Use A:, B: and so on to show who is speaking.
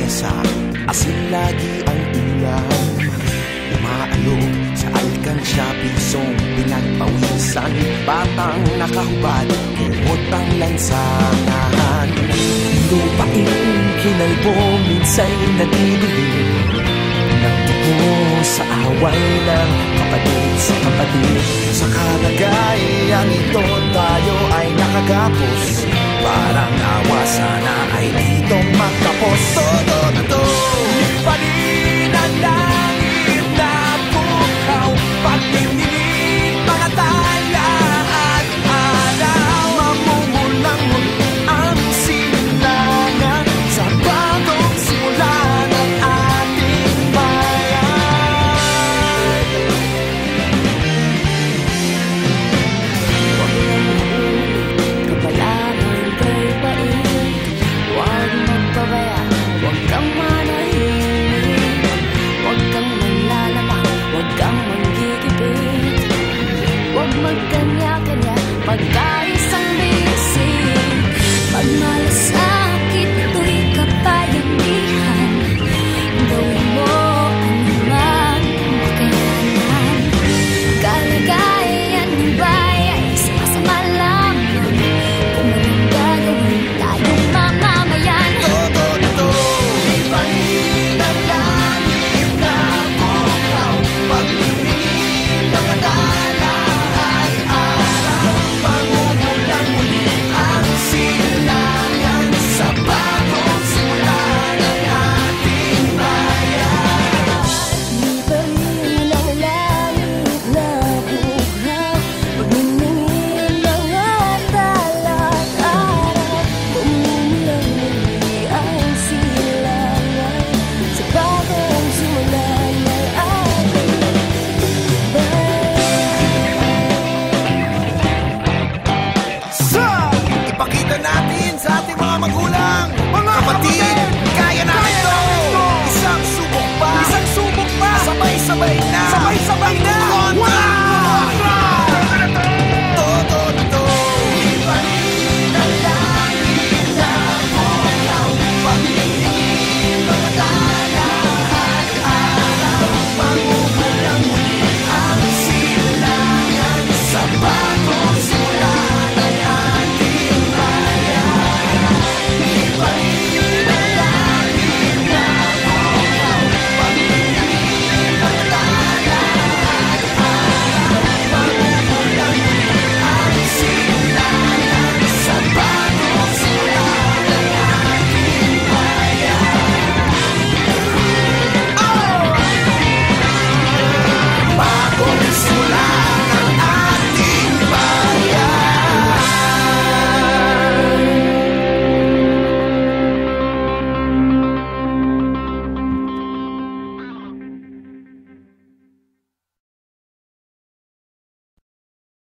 A: lamesa, asin lagi ang ulam. Umaalog sa alkansya, pisong pinagpawisan, batang nakahubad, kumot ang lansangan. Lupain kinalbo, minsa'y nadidilim ng dugo sa away ng kapatid sa kapatid. Sa kalagayan ito tayo ay nakagapos, parang awa sana ay dito